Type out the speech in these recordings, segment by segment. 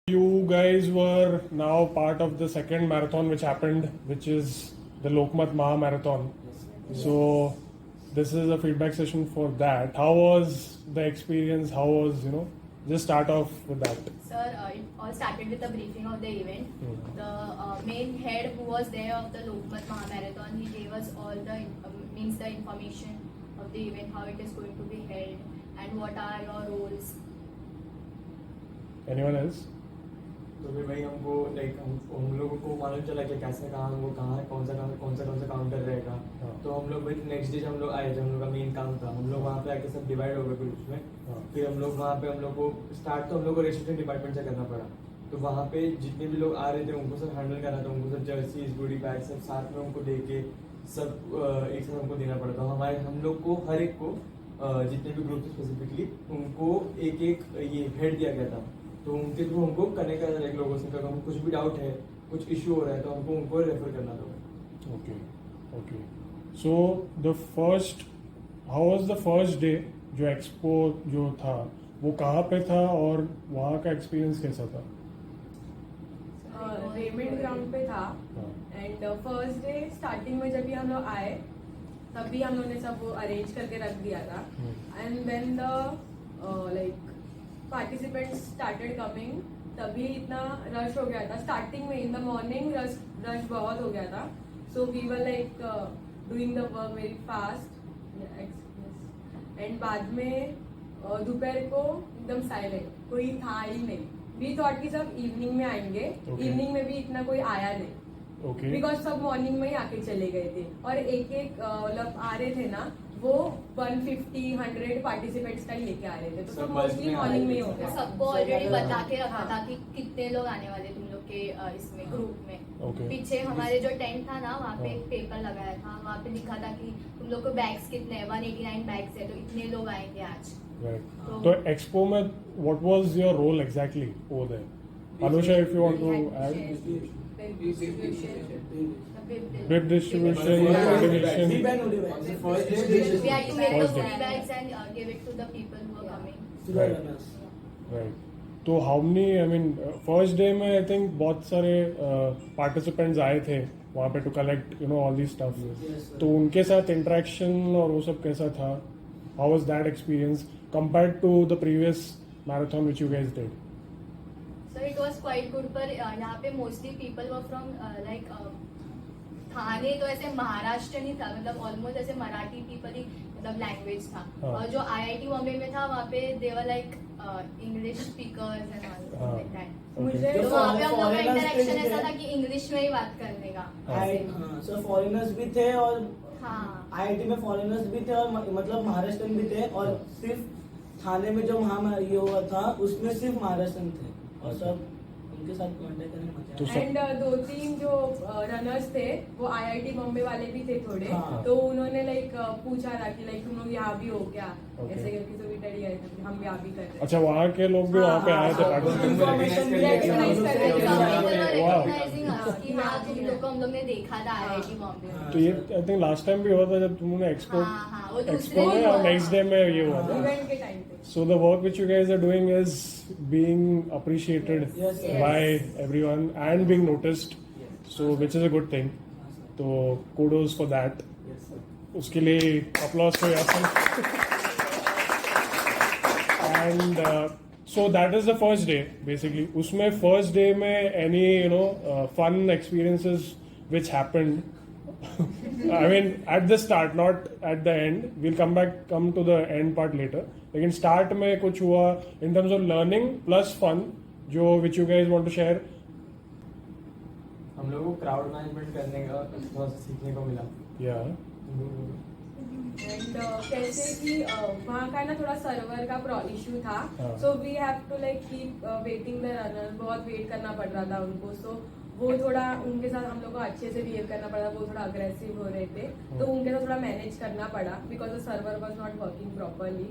You guys were now part of the second marathon which happened, which is the Lokmat Maha Marathon. So this is a feedback session for that. How was the experience? How was, just start off with that. Sir, it all started with a briefing of the event. The main head who was there of the Lokmat Maha Marathon, he gave us all the the information of the event, how it is going to be held, and what are your roles. Anyone else? तो फिर वही हमको like हम लोगों को मालूम चला कि कैसे काम वो कहाँ है, कौन सा काउंटर रहेगा. तो हम लोग वही नेक्स्ट डे हम लोग आए थे. हम लोग का मेन काम था, हम लोग वहाँ पे आके सब डिवाइड हो गए ग्रुप्स में. फिर हम लोग वहाँ पे हम लोग को स्टार्ट तो हम लोग को रजिस्ट्रेशन डिपार्टमेंट से करना पड़ा. तो वहाँ पे जितने भी लोग आ रहे थे उनको सब हैंडल करना था. उनको सब जर्सीज, गुडी बैग सब साथ में उनको दे के सब एक साथ हमको देना पड़ा था. हम लोग को हर एक को जितने भी ग्रुप थे स्पेसिफिकली उनको एक ये हेड दिया गया था. तो उनके थ्रू हमको कनेक्ट करना था लोगों से. अगर कुछ भी डाउट है, कुछ इशू हो रहा है तो हमको उनको रेफर करना था. Okay. So the first, how was the first day? जो एक्सपो जो था वो कहाँ पे था और वहाँ का एक्सपीरियंस कैसा था? रेमंड ग्राउंड पे था. एंड फर्स्ट डे स्टार्टिंग में जब भी हम लोग आए तभी हम लोग ने सब वो अरेंज करके रख दिया था. And then the like participants started coming, तभी इतना रश हो गया था. स्टार्टिंग में इन द मॉर्निंग रश बहुत हो गया था. So we were like doing the work very fast. And बाद में दोपहर को एकदम साइलेंट, कोई था ही नहीं. वी थॉट कि सब इवनिंग में आएंगे. इवनिंग में भी इतना कोई आया नहीं, बिकॉज सब मॉर्निंग में ही आके चले गए थे. और एक मतलब आ रहे थे ना, वो 150-100 पार्टिसिपेंट्स का लेके आ रहे थे. तो सब मोस्टली मॉर्निंग में ही हो गया. सबको ऑलरेडी बता के रखा था कि कितने लोग आने वाले तुम लोग के इसमें ग्रुप में. पीछे हमारे जो टेंट था ना, वहाँ पे एक पेपर लगाया था. वहाँ पे लिखा था कि तुम लोग को बैग्स कितने हैं. 189 बैग्स है, तो इतने लोग आएंगे आज. तो एक्सपो में what was your role exactly over there? Anusha, if you want to add. Bib distribution, coordination. We had to make the goodie bags and give it to the people who are coming. Right. तो how many, I mean, first day में I think बहुत सारे participants आए थे वहाँ पे to collect all these stuff. तो उनके साथ interaction और वो सब कैसा था? How was that experience compared to the previous marathon which you guys did? So it was quite good. पर यहाँ पे mostly people were from like थाने, तो ऐसे महाराष्ट्र नहीं था, मतलब ऑलमोस्ट ऐसे मराठी पीपल ही मतलब लैंग्वेज था. और जो IIT बॉम्बे में था वहाँ पे they were like English speakers and all like that. मुझे तो वहाँ पे हम लोग का इंटरेक्शन ऐसा था कि इंग्लिश में ही बात करने का. सो फॉरेनर्स भी थे और हाँ, IIT में फॉरेनर्स भी थे और मतलब महाराष्ट्रन भी थे. और सिर्फ थाने में जो ये हुआ था उसमें सिर्फ महाराष्ट्रन थे और सब उनके साथ कांटेक्ट करने में. एंड 2-3 जो रनर्स थे वो IIT बॉम्बे वाले भी थे थोड़े. तो उन्होंने लाइक पूछा था कि लाइक तुम लोग यहाँ भी हो क्या, ऐसे करके. तो डैडी आए थे हम यहाँ भी कर रहे हैं. अच्छा, वहाँ के लोग भी वहाँ पे आए थे इन्फॉर्मेशन रिकॉग्नाइज कर रहे थे. कि हाँ तुम लोग को हम लोग ने देखा था IIT बॉम्बे में. तो ये आई थिंक लास्ट टाइम भी हुआ था जब तुमने एक्सपो वो दूसरे में और नेक्स्ट डे में ये हुआ था. इवेंट के टाइम पे. So the work which you guys are doing is being appreciated Yes. by everyone and being noticed. So which is a good thing. So kudos for that. उसके लिए applause for yourself. And so that is the first day basically. उसमें first day में any fun experiences which happened. I mean at the start, not at the end. We'll come to the end part later. लेकिन start में कुछ हुआ in terms of learning plus fun जो which you guys want to share. हम लोगों को crowd management करने का थोड़ा सा सीखने को मिला. Yeah. एंड कैसे कि वहाँ का ना थोड़ा सर्वर का इशू था. So we have to like keep waiting the runner. बहुत वेट करना पड़ रहा था उनको. सो वो थोड़ा उनके साथ हम लोग को अच्छे से बिहेव करना पड़ा. वो थोड़ा अग्रेसिव हो रहे थे तो उनके साथ थोड़ा मैनेज करना पड़ा because the server was not working properly.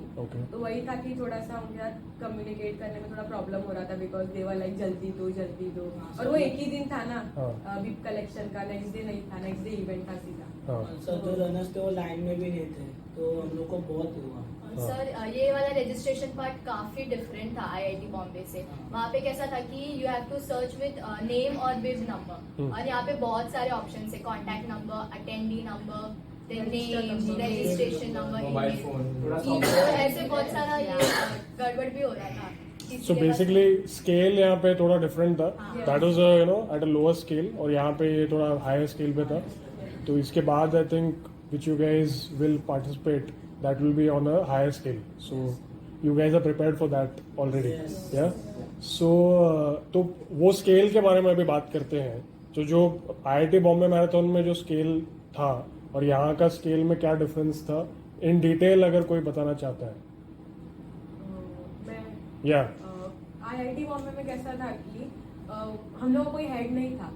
तो वही था कि थोड़ा सा उनके साथ कम्युनिकेट करने में थोड़ा प्रॉब्लम हो रहा था बिकॉज दे वर लाइक जल्दी दो. और वो एक ही दिन था ना बिप कलेक्शन का. नेक्स्ट डे नहीं था. नेक्स्ट डे इवेंट था सीधा. सर जो रनर्स थे वो लाइन में भी नहीं थे तो हम लोग को बहुत हुआ. सर ये वाला रजिस्ट्रेशन पार्ट काफी डिफरेंट था आईआईटी बॉम्बे से. वहाँ पे कैसा था कि you have to search with name और बिब नंबर, और यहाँ पे बहुत सारे ऑप्शन है. Contact number, attendee number, name, registration number, mobile phone थोड़ा ऐसे बहुत सारा ये गड़बड़ भी हो रहा था. सो बेसिकली स्केल यहाँ पे थोड़ा डिफरेंट था. That was you know at a lower scale, और यहाँ पे ये थोड़ा हायर स्केल पे था. तो इसके बाद I think which you guys will participate, that will be on a higher scale. So you guys are prepared for that already. Yeah so तो वो स्केल के बारे में अभी बात करते हैं. तो जो आईआईटी बॉम्बे मैराथन में जो स्केल था और यहाँ का स्केल में क्या डिफरेंस था, इन डिटेल अगर कोई बताना चाहता है. मैं या आईआईटी बॉम्बे में कैसा था कि हम लोगों को कोई हेड नहीं था.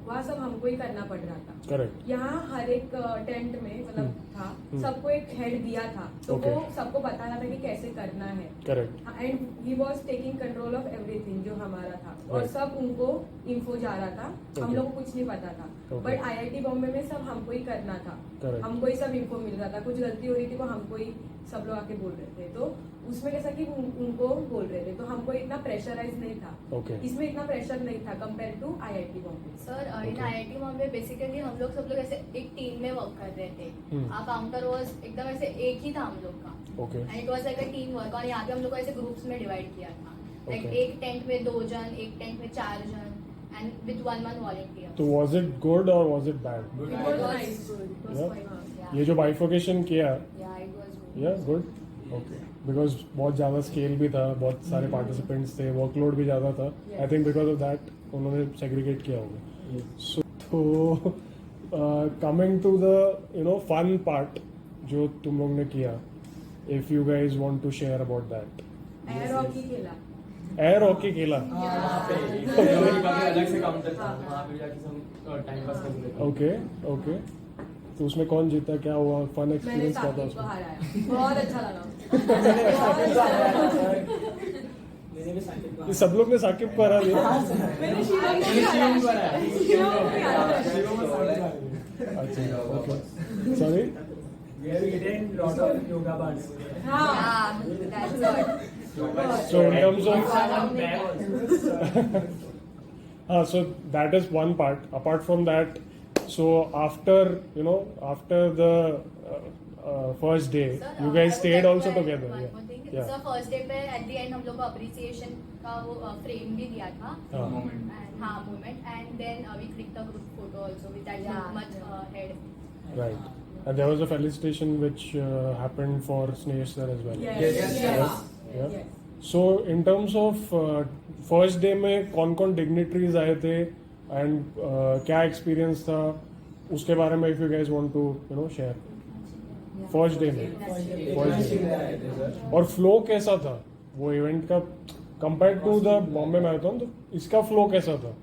वहाँ सब हमको ही करना पड़ रहा था. करेक्ट. यहाँ हर एक टेंट में मतलब था, सबको एक हेड दिया था, तो Okay. वो सबको बता रहा था कि कैसे करना है. Correct. And he was taking control of everything जो हमारा था, और Right. सब उनको इन्फो जा रहा था. हम Okay. लोग को कुछ नहीं पता था. Okay. बट आईआईटी बॉम्बे में सब हमको ही करना था. Correct. हमको ही सब इन्फो मिल रहा था. कुछ गलती हो रही थी वो हमको ही सब लोग आके बोल रहे थे. तो उसमें कैसा कि उनको बोल रहे थे, तो हमको इतना प्रेशराइज नहीं था. ओके. इसमें इतना प्रेशर नहीं था compare to IIT Bombay. Sir इन Okay. आईआईटी बॉम्बे बेसिकली हम लोग सब लोग ऐसे एक टीम में वर्क कर रहे थे. काउंटर वॉज एकदम ऐसे एक ही था हम लोग का, okay. And it was like a team work. और यहाँ पे हम लोग को ऐसे ग्रुप्स में डिवाइड किया था. Like Okay. एक टेंट में 2 जन, एक टेंट में 4 जन, एंड विद 1 वॉलंटियर. तो वाज इट गुड और was it bad? Good. It was nice. Yeah. ये जो बाइफोकेशन किया, या इट वाज गुड. या गुड. ओके. बिकॉज बहुत ज़्यादा स्केल भी था, बहुत सारे पार्टिसिपेंट्स थे, वर्कलोड भी ज़्यादा था. I think because of that उन्होंने सेग्रीगेट किया होगा. सो तो coming to the you know fun part जो तुम लोग ने किया, if you guys want to share about that. Air hockey खेला. एयर हॉकी खेला. वहाँ पे काफी अलग से काउंटर था, वहाँ पे जाके सब टाइम पास कर लेते. ओके. ओके. तो उसमें कौन जीता, क्या हुआ, फन मैंने एक्सपीरियंस क्या था साकिब को उसमें? हराया. बहुत अच्छा लगा. मैंने भी साकिब को ये सब लोग ने साकिब को हरा दिया. मैंने शिवम को भी हराया. शिवम को भी हराया. अच्छा. Okay. Sorry. We have eaten lot of yoga bars. हाँ. That's all. So in terms of so that is one part. Apart from that, so after you know after the first day, you guys stayed also together. Yeah. Sir first day पे at the end हम लोग को appreciation का वो frame भी दिया था. हाँ. Moment and then we click the group photo also with that much head. Right. And there was a felicitation which happened for Sneha sir as well. Yes. Yeah. So in terms of first day में कौन-कौन dignitaries आए थे and क्या experience था उसके बारे में if you guys want to you know share. First day में. और flow कैसा था वो event का compared to the Bombay Marathon, तो इसका flow कैसा था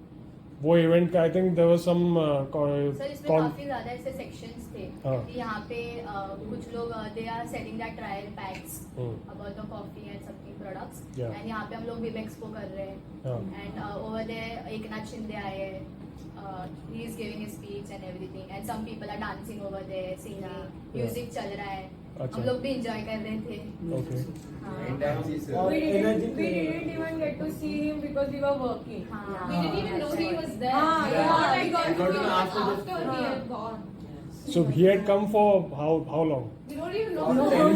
वो इवेंट का? I think there was some sir इसमें काफी ज्यादा ऐसे सेक्शंस थे हाँ. कि यहाँ पे कुछ लोग they are selling that trial packs Hmm. About the coffee and something products. Yeah. And यहाँ पे हम लोग विब एक्सपो कर रहे हाँ. हैं. And over there Eknath Shinde आए हैं. He is giving his speech and everything, and some people are dancing over there, singing, music चल रहा है. अच्छा. हम लोग भी एंजॉय कर रहे थे. ओके. हाँ. We didn't even get to see him because we were working. हाँ. We didn't even know he was there. Ah, We yeah. got We got to to know know after after the- he had gone. So he had come for how long? We don't even know. No, who-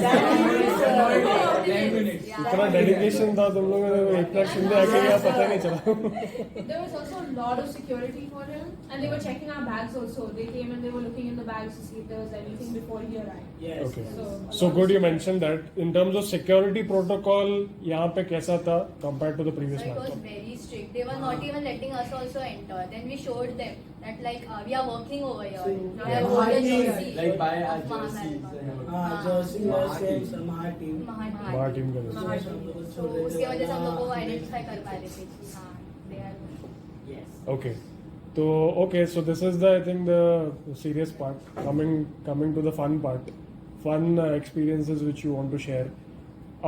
10 minutes. Yeah. इतना dedication था तुम लोगों ने, एकनाथ शिंदे आके गया पता ही नहीं चला. There was also a lot of security for him, and they were checking our bags also. They came and they were looking in the bags to see if there was anything before he arrived. Yes. Okay. So So good you mentioned that. In terms of security protocol यहाँ पे कैसा था compared to the previous So it was marathon? very strict. They were not even letting us also enter. Then we showed them that like we are working over here. So, We have won the jersey Like buy our of jerseys. Mahamarathon. हाँ, Jersey same महा team. बाहर team का जैसे. So उसके वजह से हम लोग को आइडेंटिफाई कर पा रहे थे कि हाँ they are. Yes. Okay. So okay, so this is the I think the serious part. Coming to the fun part, fun experiences which you want to share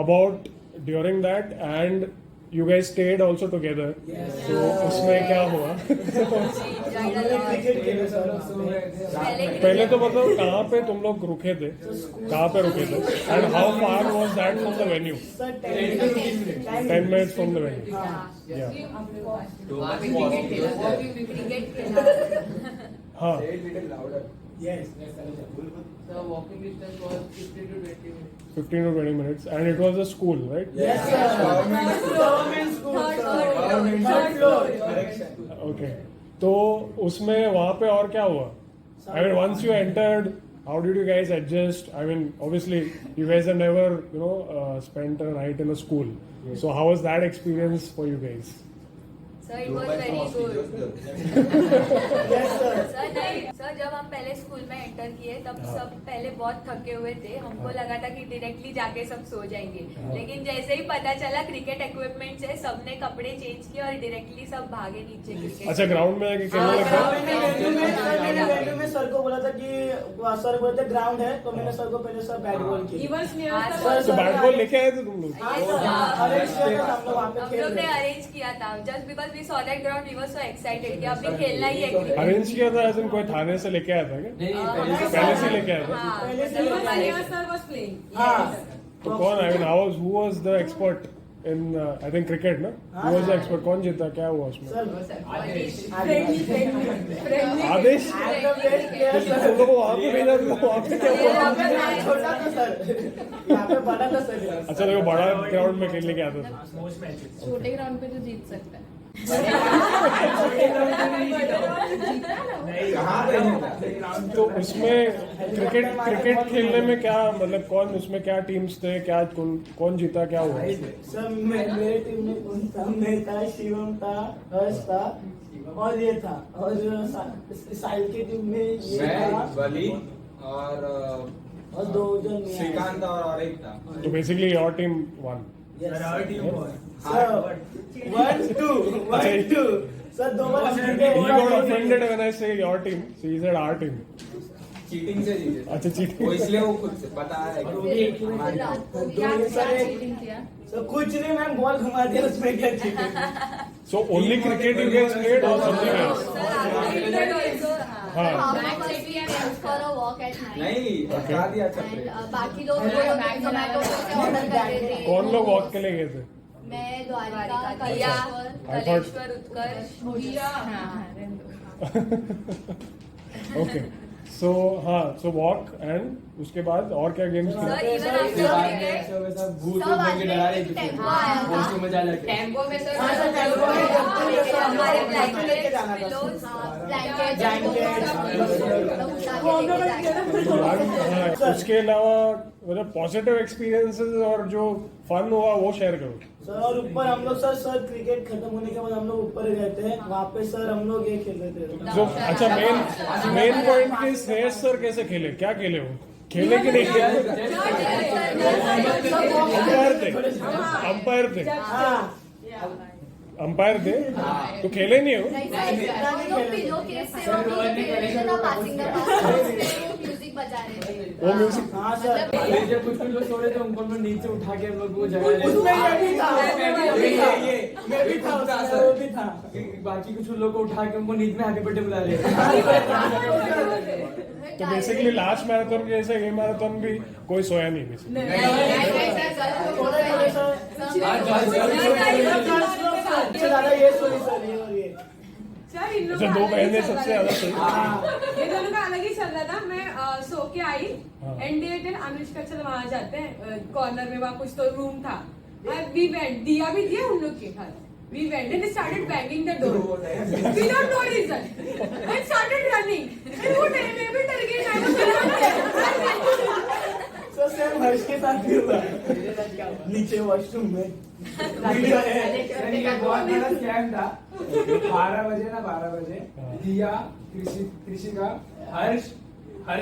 about during that and you guys stayed also together. Yes. So उसमें क्या हुआ? Cricket खेले sir वहाँ पे। पहले तो मतलब कहाँ पे तुम लोग रुके थे? कहाँ पे रुके थे? And how far was that from the venue? Sir 10 10 minutes from the venue. Yeah. Cricket खेला हाँ. Yes. The walking distance was 15 to 20 minutes. 15 to 20 minutes, and it was a school, right? Yes, sir. Government school, sir. Third floor. Okay. तो उसमें वहाँ पे और क्या हुआ? I mean, once you entered, how did you guys adjust? I mean, obviously, you guys have never, spent a night in a school. So how was that experience for you guys? Sir it was very good Yes, sir. Sir जब हम पहले school में enter किए तब सब पहले बहुत थके हुए थे, हमको लगा था कि डायरेक्टली जाके सब सो जाएंगे, लेकिन जैसे ही पता चला क्रिकेट इक्विपमेंट से सबने कपड़े चेंज किए और डायरेक्टली सब भागे नीचे क्रिकेट। अच्छा, ग्राउंड में जाके खेलने मैंने लगा? वेन्यू में सर को बोला था कि सर बोलते ग्राउंड है, तो मैंने सर को पहले सर बैट बॉल की। Even Sneha सर, तो बैट बॉल लेके आए थे तुम लोग? हाँ सर, अरेंज किया था हम लोग वहाँ पे हम खेल लोग ने रहे थे। अरेंज किया था just because we saw that ground, we were so excited कि अभी खेलना ही है क्रिकेट। अरेंज किया था, ऐसा कोई थाने से लेके आया था क्या? नहीं पहले से लेके आया था? हाँ, पहले से Even लेके Sneha sir was playing. हाँ। तो कौन, I mean, who was the expert in I think cricket, ना? Who was the expert? कौन जीता? क्या हुआ उसमें? Sir Friendly. Aadesh? I'm the best player, तो sir। तुम लोग वहाँ पे भेजा था, वहाँ पे क्या हुआ? यहाँ पे मैं छोटा था सर, यहाँ पे बड़ा था सर। अच्छा, देखो बड़ा ग्राउंड में खेलने के आता था। छोटे ग्राउंड पे तो जीत सकता है। तो उसमें क्रिकेट खेलने में क्या मतलब, कौन उसमें क्या टीम्स थे, क्या कौन जीता, क्या हुआ? सर मेरे टीम में कौन था? मैं था, शिवम था, हर्ष था और ये था, और साहिल की टीम में ये था वली और और 2 जन श्रीकांत और एक था। तो basically your team one. Sir 1-2 sir 2 बार हम जीते। He got offended when I say your team. So he said our team. Cheating से जीते। अच्छा, cheating। वो इसलिए वो खुद से पता है कि हमारी क्या चीटिंग किया? सर कुछ नहीं मैम, बॉल घुमा दिया उसमें, क्या cheating? So only cricket you guys played or something else? हाँ। For a walk at night नहीं बता दिया छपरे। एंड बाकी लोग जोमेटो से ऑर्डर कर रहे थे। कौन लोग वॉक के लिए गए थे? मैं द्वारिका, कलेश्वर, उत्कर्ष, ओके, सो हाँ, सो वॉक एंड उसके बाद और क्या गेम्स थे? सर इवन उसके आफ्टर बाद क्रिकेट में सब भूत सब बन के डरा रही थी। टेम्पो आया था। वो उसको मजा लगे। टेम्पो में सर हाँ, सर, टेम्पो में हमारे लेके ब्लैंकेट जाना था। पिलोज, ब्लैंकेट हाँ, उसके अलावा मतलब पॉजिटिव एक्सपीरियंसेस और जो फन हुआ वो शेयर करो। सर और ऊपर हम लोग सर क्रिकेट खत्म होने के बाद हम लोग ऊपर गए थे, वहाँ पे सर हम लोग ये खेल रहे थे। जो अच्छा मेन पॉइंट कि श्रेयस सर कैसे खेले, क्या खेले वो, खेले कि नहीं खेले? अंपायर थे हाँ अंपायर थे तो खेले नहीं हो? पिलो केस से पासिंग म्यूजिक बजा रहे थे। वो म्यूजिक हाँ सर, पहले जब कुछ लोग सो रहे थे उनको हम लोग नीचे उठा के हम लोग वो जगह उसमें ये भी था, मैं भी था, वो भी था। बाकी कुछ लोग को उठा के उनको नींद में हैप्पी बर्थडे बुला रहे थे। तो बेसिकली लास्ट मैराथन के जैसे ये मैराथन भी कोई सोया नहीं बेसिकली। दादा ये सॉरी सर, ये और ये सर इन लोग अच्छा, 2 बहनें सबसे ज्यादा सही। ये दोनों का अलग ही चल रहा था। मैं सो के आई हाँ। एंड अनुष्का चल वहां जाते हैं कॉर्नर में, वहां कुछ तो रूम था। वी वेंट, दिया भी दिया उन लोग के घर। We went and started banging the door without no reason and started running. And वो मैं भी डर गई, मैं सर सेम हर्ष के साथ भी हुआ नीचे वॉशरूम में। वीडियो है। ये बहुत बड़ा स्कैम था। 12 बजे दिया, कृषिका, हर्ष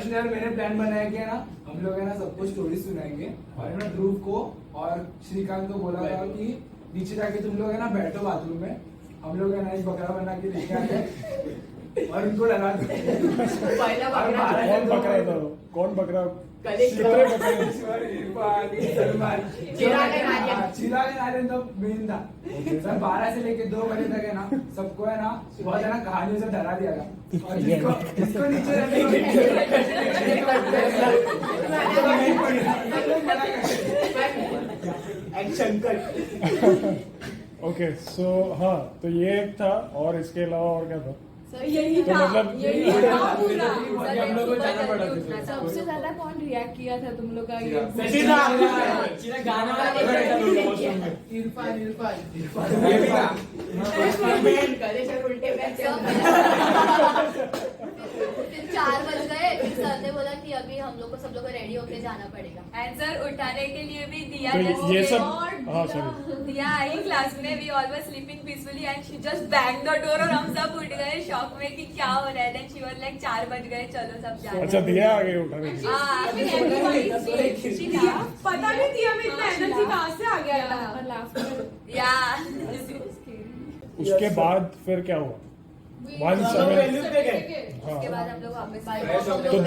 ने और मैंने प्लान बनाया कि है ना हम लोग है ना सबको स्टोरी सुनाएंगे और है ना ध्रुव को और श्रीकांत को बोला था कि नीचे जाके तुम लोग है ना बैठो बाथरूम में, हम लोग है ना एक बकरा बना के लेके आए और उनको डरा दो। कौन बकरा था? कौन बकरा? कितने बचे हैं? चिराग नारायण तो मेन था सर 12 से लेके 2 बजे तक है ना सबको है ना बहुत है ना कहानियों से डरा दिया था और जिसको नीचे एक्शन कट ओके सो हाँ तो ये एक था और इसके अलावा और क्या था? यही तो था मतलब यही था पूरा हम लोग को जाना पड़ा था सबसे ज्यादा कौन रिएक्ट किया था तुम लोग का ये चिराग गाना इरफान ये भी था फिर 4 बज गए, फिर सर ने बोला कि अभी हम लोग को सब लोग को रेडी होके जाना पड़ेगा। आंसर उठाने के लिए भी दिया तो ये सब हाँ सॉरी दिया आई क्लास में we all were sleeping peacefully and she just bang the door और हम सब उठ गए शॉक में कि क्या हो रहा है देन शी वाज लाइक 4 बज गए चलो सब जा अच्छा दिया आगे उठाने के लिए पता नहीं दिया में इतना एनर्जी कहाँ से आ गया था या उसके बाद फिर क्या हुआ? Once हम I mean- वैल्यू पे गए उसके बाद हम लोग वापस Fresh हो गए। तो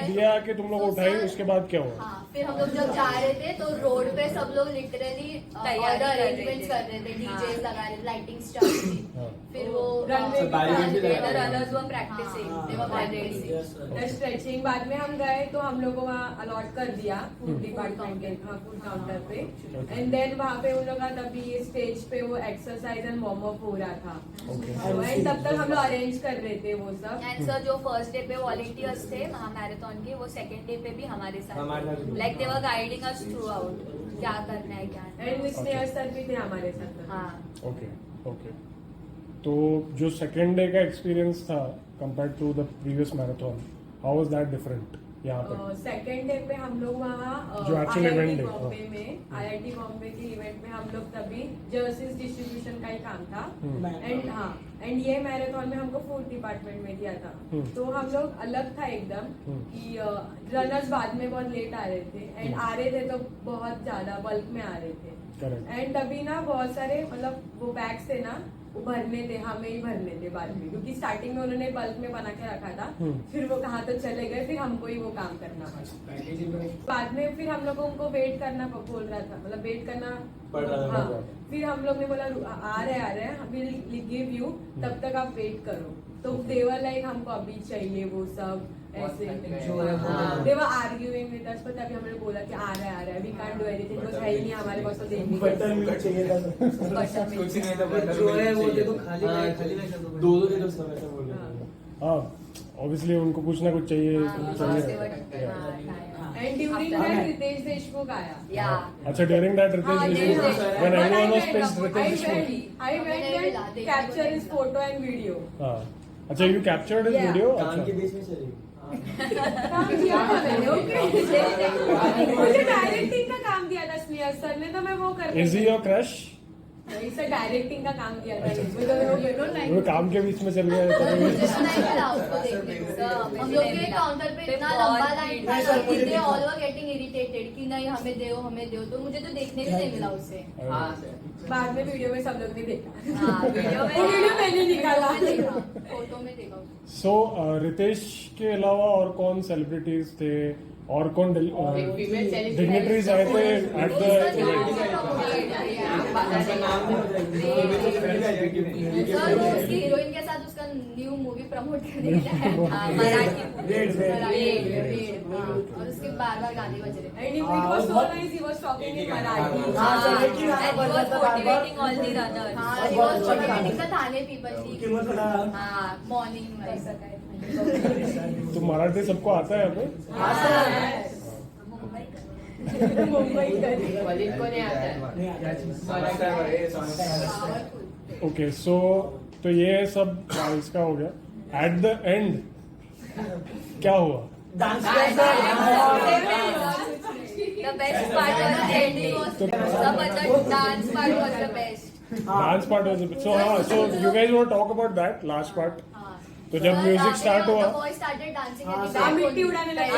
दिया कि तुम लोग उठाई उसके बाद क्या हुआ? हाँ, फिर हम लोग जब जा रहे थे तो रोड पे सब लोग लिटरली तैयारी कर रहे अरेंजमेंट्स थे। कर रहे थे, हाँ। डीजे लगा रहे थे, लाइटिंग स्टार्ट थी। हाँ। फिर वो Runway भी barricade भी लगा the रहे थे। runners were practicing they were practicing stretching बाद में हम गए तो हम लोग को वहाँ अलॉट कर दिया फूड डिपार्टमेंट के फूड काउंटर पे एंड देन वहाँ पे उन लोग का तभी स्टेज पे वो एक्सरसाइज एंड वार्म अप हो रहा था एंड तब तक हम लोग अरेंज कर रहे थे वो सब एंड सर जो फर्स्ट डे पे वॉलंटियर्स थे महामैराथन के, वो सेकंड डे पे भी हमारे हमारे साथ साथ like they were guiding us through out क्या करना है क्या नहीं। एंड स्नेहा सर भी थे हमारे साथ हाँ ओके ओके तो जो सेकेंड डे का एक्सपीरियंस था compare to the previous marathon, how was that different यहाँ पे? सेकेंड डे पे हम लोग वहाँ जो actual event IIT है, बॉम्बे हाँ। में IIT बॉम्बे के इवेंट में हम लोग तभी जर्सीज डिस्ट्रीब्यूशन का ही काम था एंड हाँ एंड ये मैराथन में हमको फूड डिपार्टमेंट में दिया था तो हम लोग अलग था एकदम कि रनर्स बाद में बहुत लेट आ रहे थे एंड आ रहे थे तो बहुत ज्यादा बल्क में आ रहे थे करेक्ट एंड तभी ना बहुत सारे मतलब वो बैग्स थे ना वो भरने थे, हमें ही भरने थे बाद में क्योंकि स्टार्टिंग में उन्होंने बल्क में बना के रखा था फिर वो कहाँ तो चले गए फिर हमको ही वो काम करना पड़ा बाद में फिर हम लोग को उनको वेट करना बोल रहा था मतलब वेट करना पड़ रहा था। हाँ फिर हम लोग ने बोला आ रहे हैं विल गिव यू तब तक आप वेट करो तो देवर लाइक हमको अभी चाहिए वो सब ऐसे देवर आर्ग्यूइंग विद अस पर तभी हमने बोला कि आ रहा है वी कांट डू एनीथिंग कुछ है ही नहीं हमारे पास तो देने बटर मिल्क चाहिए था बटर कुछ नहीं था बटर जो है वो मिल्क देखो चाहिए। खाली नहीं कर दो दो दे दो सब ऐसा बोल रहे थे हाँ ऑब्वियसली उनको कुछ ना कुछ चाहिए and during that Riteish Deshmukh आया या अच्छा ड्यूरिंग दैट हाँ, Ritesh yes, Deshmukh yes. when But everyone was I pissed went Ritesh Deshmukh I went and capture his photo and video. हाँ अच्छा you captured his Yeah. Video काम के अच्छा बीच में चली काम किया था मैंने ओके मुझे डायरेक्टिंग का काम दिया था स्नेहा सर ने तो मैं वो कर इज ही योर क्रश? इसे डायरेक्टिंग का काम दिया था मुझे तो वो काम के बीच में चल गया तो मुझे तो नहीं मिला उसको देखने को। हम लोग के काउंटर पे इतना लंबा लाइन था कि they all were getting irritated कि नहीं हमें दो तो मुझे तो देखने भी नहीं मिला उससे। हाँ बाद में वीडियो में सब लोग ने देखा हाँ वीडियो में वो वीडियो मैंने निकाला देखा, फोटो में देखा उसको। सो रितेश के अलावा और कौन सेलिब्रिटीज थे और कौन डिग्निटरीज आए थे एट द उसका नाम नहीं सर वो उसकी हीरोइन के साथ उसका न्यू मूवी प्रमोट करने गया है मराठी और उसके बार गाने बज रहे and it was so nice he was talking in Marathi हाँ सर लेकिन आना and he पड़ता was था बार बार motivating all the runners हाँ और he बहुत was अच्छा गाना motivating the थाने people की कीमत बता हाँ मॉर्निंग में ऐसा का तो मराठी सबको आता है यहाँ पे? मुंबई करी वलीद को नहीं आता है नहीं आता ओके सो तो ये सब इसका हो गया. एट द एंड क्या हुआ? डांस किया The best part was the ending. The dance part was the best. Dance part was so हाँ so you guys want talk about that last part. तो जब म्यूजिक स्टार्ट हुआ boy started dancing मिट्टी उड़ाने लगे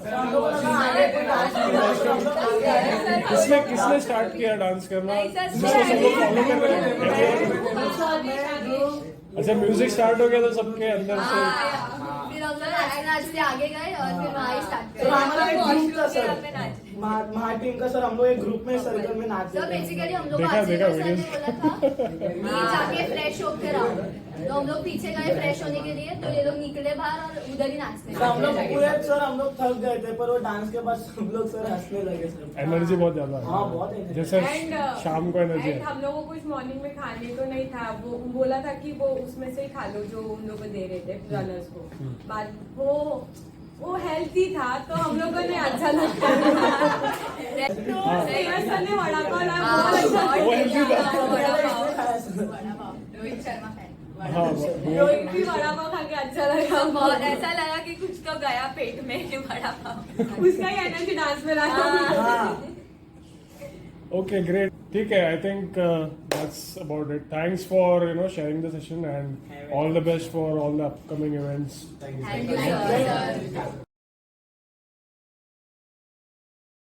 sir, हम लोग लगा आगे कोई डांस नहीं कर रहा, हम लोग आगे आए। किसने स्टार्ट किया डांस करना नहीं सर, जिसको सब लोग फॉलो कर रहे हैं? सर, मैं जो अच्छा म्यूजिक स्टार्ट हो गया तो सबके अंदर से हाँ, फिर हम लोग नाचते नाचते आगे गए और फिर वहाँ ही स्टार्ट सर, हमारा एक कर ग्रुप था सर, हमने नाच महा टीम का सर, हम लोग एक ग्रुप में सर्कल में नाचते सर थे। बेसिकली हम लोग देखा- आज देखा सर ने videos। बोला था कि जाके फ्रेश होकर आओ, तो हम लोग पीछे गए फ्रेश होने के लिए, तो ये लोग निकले बाहर और उधर ही नाचने सर, हम लोग लगे। पूरे सर हम लोग थक गए थे, पर वो डांस के बाद सब लोग सर हंसने लगे सर। एनर्जी बहुत ज्यादा है। हाँ, बहुत energy। जैसे And, शाम को एनर्जी and है। हम लोगों को कुछ मॉर्निंग में खाने को नहीं था, वो बोला था कि वो उसमें से ही खा लो जो उन लोगों को दे रहे थे रनर्स को। बाद वो हेल्थी था तो हम लोगों ने अच्छा लगा। तो श्रेयस सर ने वड़ा पाव लाया, बहुत अच्छा वो healthy था। वड़ा पाव, रोहित शर्मा फैन। हाँ रोहित भी वड़ा पाव खा के अच्छा लगा। बहुत ऐसा लगा कि कुछ तो गया पेट में बड़ा पाव। उसका ही एनर्जी डांस में रहा। हाँ। ओके ग्रेट ठीक है I think that's about it thanks for sharing the session and all the best for all the upcoming events Thank you, sir. Thank you, sir.